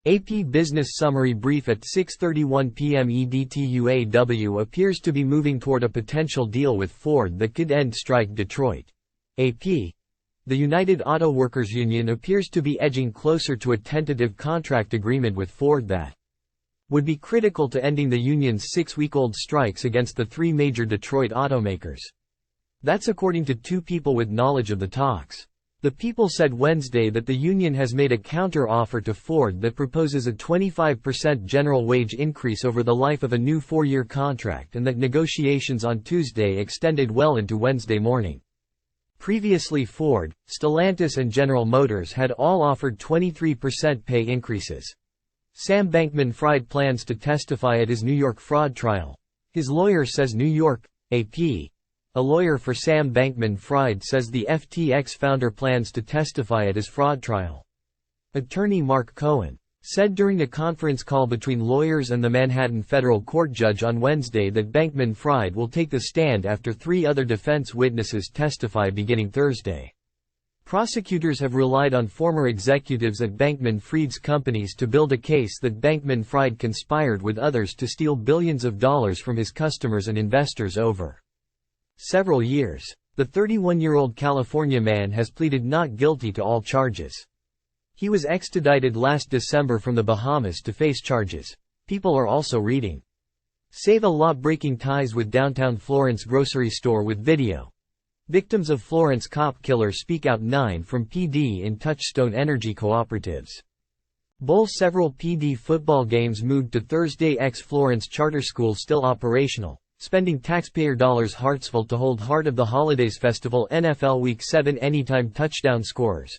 AP Business Summary Brief at 6:31 p.m. EDT. UAW appears to be moving toward a potential deal with Ford that could end strike. Detroit. AP. The United Auto Workers Union appears to be edging closer to a tentative contract agreement with Ford that would be critical to ending the union's 6-week-old strikes against the three major Detroit automakers. That's according to two people with knowledge of the talks. The people said Wednesday that the union has made a counter-offer to Ford that proposes a 25% general wage increase over the life of a new 4-year contract and that negotiations on Tuesday extended well into Wednesday morning. Previously Ford, Stellantis and General Motors had all offered 23% pay increases. Sam Bankman-Fried plans to testify at his New York fraud trial. His lawyer says New York, AP. A lawyer for Sam Bankman-Fried says the FTX founder plans to testify at his fraud trial. Attorney Mark Cohen said during a conference call between lawyers and the Manhattan federal court judge on Wednesday that Bankman-Fried will take the stand after 3 other defense witnesses testify beginning Thursday. Prosecutors have relied on former executives at Bankman-Fried's companies to build a case that Bankman-Fried conspired with others to steal billions of dollars from his customers and investors over several years. The 31-year-old California man has pleaded not guilty to all charges. He was extradited last December from the Bahamas to face charges. People are also reading. Save a lot breaking ties with downtown Florence grocery store with video. Victims of Florence cop killer speak out. 9 from PD in Touchstone Energy Cooperatives. Bowl. Several PD football games moved to Thursday. Florence charter school still operational. Spending taxpayer dollars. Hartsville to hold Heart of the Holidays Festival. NFL Week 7 anytime touchdown scorers.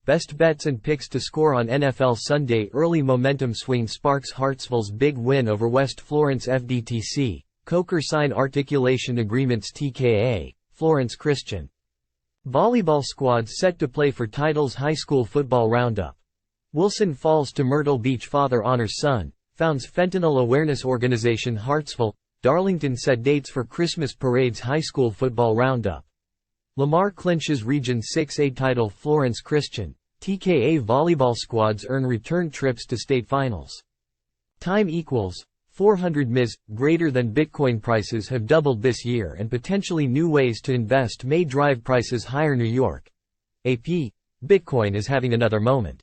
Best bets and picks to score on NFL Sunday. Early momentum swing sparks Hartsville's big win over West Florence. FDTC, Coker sign articulation agreements. TKA, Florence Christian volleyball squad set to play for titles. High school football roundup. Wilson Falls to Myrtle Beach. Father honors son, founds fentanyl awareness organization. Hartsville, Darlington set dates for Christmas parades. High school football roundup. Lamar clinches Region 6A title. Florence Christian, TKA volleyball squads earn return trips to state finals. Time equals 400 Ms. Greater than Bitcoin prices have doubled this year and potentially new ways to invest may drive prices higher. New York. AP. Bitcoin is having another moment.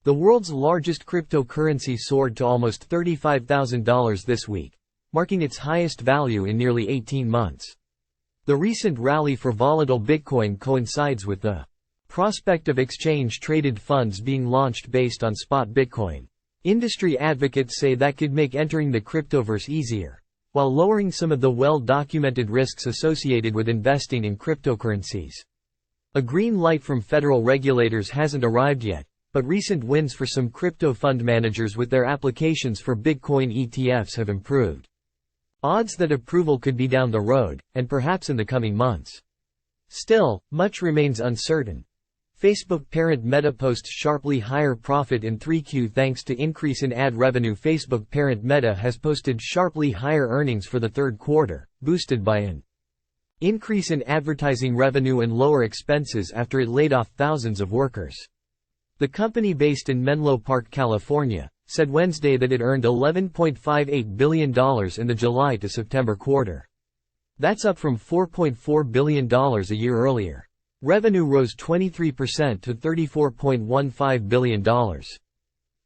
The world's largest cryptocurrency soared to almost $35,000 this week, marking its highest value in nearly 18 months. The recent rally for volatile Bitcoin coincides with the prospect of exchange-traded funds being launched based on spot Bitcoin. Industry advocates say that could make entering the cryptoverse easier, while lowering some of the well-documented risks associated with investing in cryptocurrencies. A green light from federal regulators hasn't arrived yet, but recent wins for some crypto fund managers with their applications for Bitcoin ETFs have improved odds that approval could be down the road, and perhaps in the coming months. Still, much remains uncertain. Facebook parent Meta posts sharply higher profit in 3Q thanks to increase in ad revenue. Facebook parent Meta has posted sharply higher earnings for the third quarter, boosted by an increase in advertising revenue and lower expenses after it laid off thousands of workers. The company, based in Menlo Park, California, said Wednesday that it earned $11.58 billion in the July to September quarter. That's up from $4.4 billion a year earlier. Revenue rose 23% to $34.15 billion.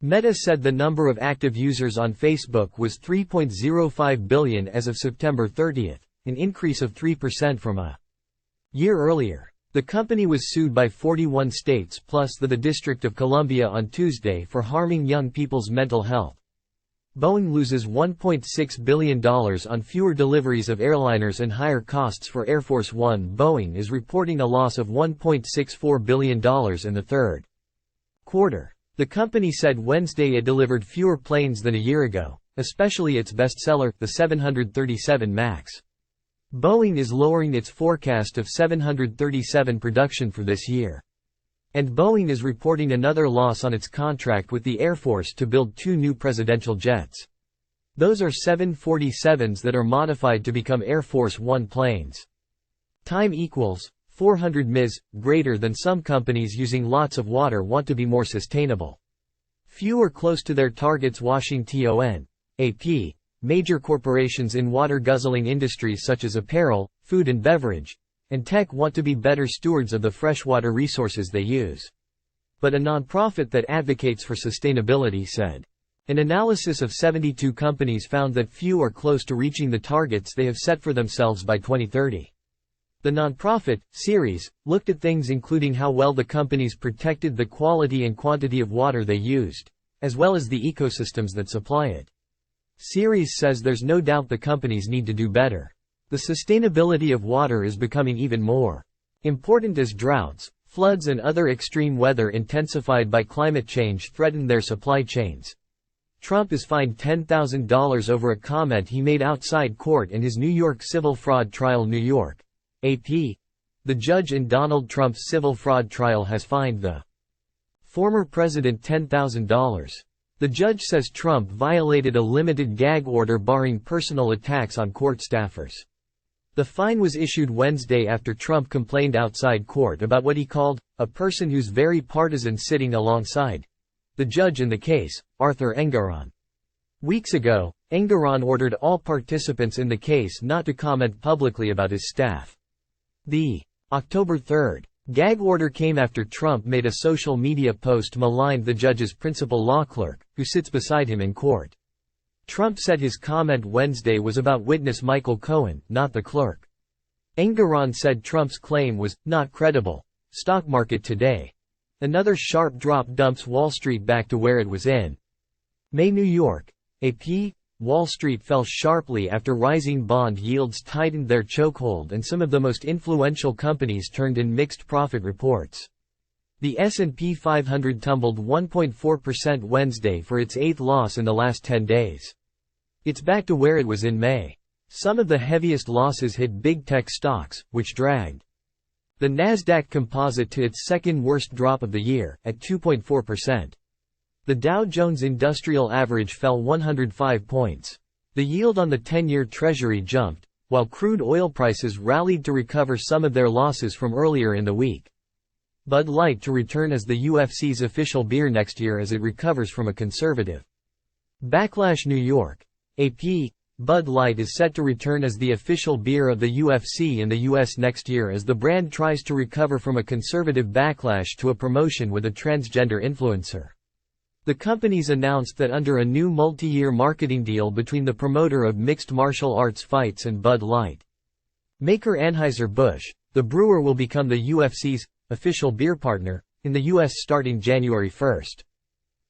Meta said the number of active users on Facebook was 3.05 billion as of September 30, an increase of 3% from a year earlier. The company was sued by 41 states plus the District of Columbia on Tuesday for harming young people's mental health. Boeing loses $1.6 billion on fewer deliveries of airliners and higher costs for Air Force One. Boeing is reporting a loss of $1.64 billion in the third quarter. The company said Wednesday it delivered fewer planes than a year ago, especially its bestseller, the 737 MAX. Boeing is lowering its forecast of 737 production for this year. And Boeing is reporting another loss on its contract with the Air Force to build 2 new presidential jets. Those are 747s that are modified to become Air Force One planes. Time equals 400 Ms. Greater than some companies using lots of water want to be more sustainable. Few are close to their targets. Washington, AP. Major corporations in water-guzzling industries such as apparel, food and beverage, and tech want to be better stewards of the freshwater resources they use. But a nonprofit that advocates for sustainability said. An analysis of 72 companies found that few are close to reaching the targets they have set for themselves by 2030. The nonprofit series looked at things including how well the companies protected the quality and quantity of water they used, as well as the ecosystems that supply it. Series says there's no doubt the companies need to do better. The sustainability of water is becoming even more important as droughts, floods and other extreme weather intensified by climate change threaten their supply chains. Trump is fined $10,000 over a comment he made outside court in his New York civil fraud trial. New York, AP. The judge in Donald Trump's civil fraud trial has fined the former president $10,000. The judge says Trump violated a limited gag order barring personal attacks on court staffers. The fine was issued Wednesday after Trump complained outside court about what he called a person who's very partisan sitting alongside the judge in the case, Arthur Engoron. Weeks ago, Engoron ordered all participants in the case not to comment publicly about his staff. The October 3rd gag order came after Trump made a social media post maligned the judge's principal law clerk, who sits beside him in court. Trump said his comment Wednesday was about witness Michael Cohen, not the clerk. Engoron said Trump's claim was not credible. Stock market today. Another sharp drop dumps Wall Street back to where it was in May. New York, AP. Wall Street fell sharply after rising bond yields tightened their chokehold and some of the most influential companies turned in mixed profit reports. The S&P 500 tumbled 1.4% Wednesday for its eighth loss in the last 10 days. It's back to where it was in May. Some of the heaviest losses hit big tech stocks, which dragged the Nasdaq Composite to its second worst drop of the year, at 2.4%. The Dow Jones Industrial Average fell 105 points. The yield on the 10-year Treasury jumped, while crude oil prices rallied to recover some of their losses from earlier in the week. Bud Light to return as the UFC's official beer next year as it recovers from a conservative backlash. New York, AP. Bud Light is set to return as the official beer of the UFC in the U.S. next year as the brand tries to recover from a conservative backlash to a promotion with a transgender influencer. The companies announced that under a new multi-year marketing deal between the promoter of mixed martial arts fights and Bud Light maker Anheuser-Busch, the brewer will become the UFC's official beer partner in the U.S. starting January 1.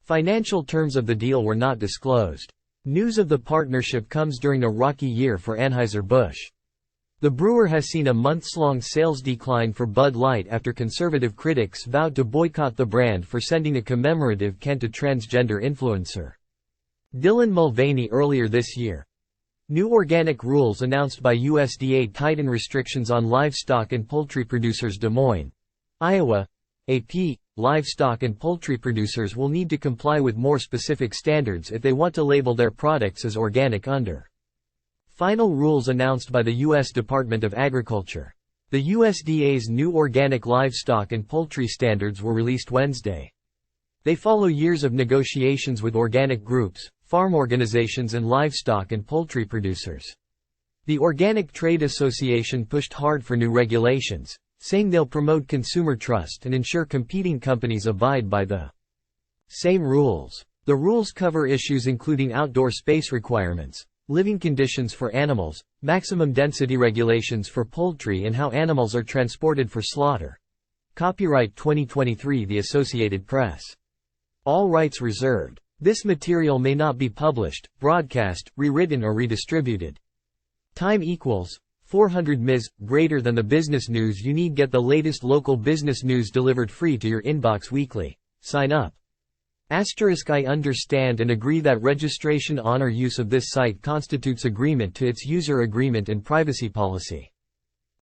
Financial terms of the deal were not disclosed. News of the partnership comes during a rocky year for Anheuser-Busch. The brewer has seen a months-long sales decline for Bud Light after conservative critics vowed to boycott the brand for sending a commemorative can to transgender influencer Dylan Mulvaney earlier this year. New organic rules announced by USDA tighten restrictions on livestock and poultry producers. Des Moines, Iowa, AP. Livestock and poultry producers will need to comply with more specific standards if they want to label their products as organic under final rules announced by the U.S. Department of Agriculture. The USDA's new organic livestock and poultry standards were released Wednesday. They follow years of negotiations with organic groups, farm organizations and livestock and poultry producers. The Organic Trade Association pushed hard for new regulations, saying they'll promote consumer trust and ensure competing companies abide by the same rules. The rules cover issues including outdoor space requirements, living conditions for animals, maximum density regulations for poultry and how animals are transported for slaughter. Copyright 2023 The Associated Press. All rights reserved. This material may not be published, broadcast, rewritten or redistributed. Time equals 400 ms, greater than the business news you need. Get the latest local business news delivered free to your inbox weekly. Sign up. I understand and agree that registration on or use of this site constitutes agreement to its user agreement and privacy policy.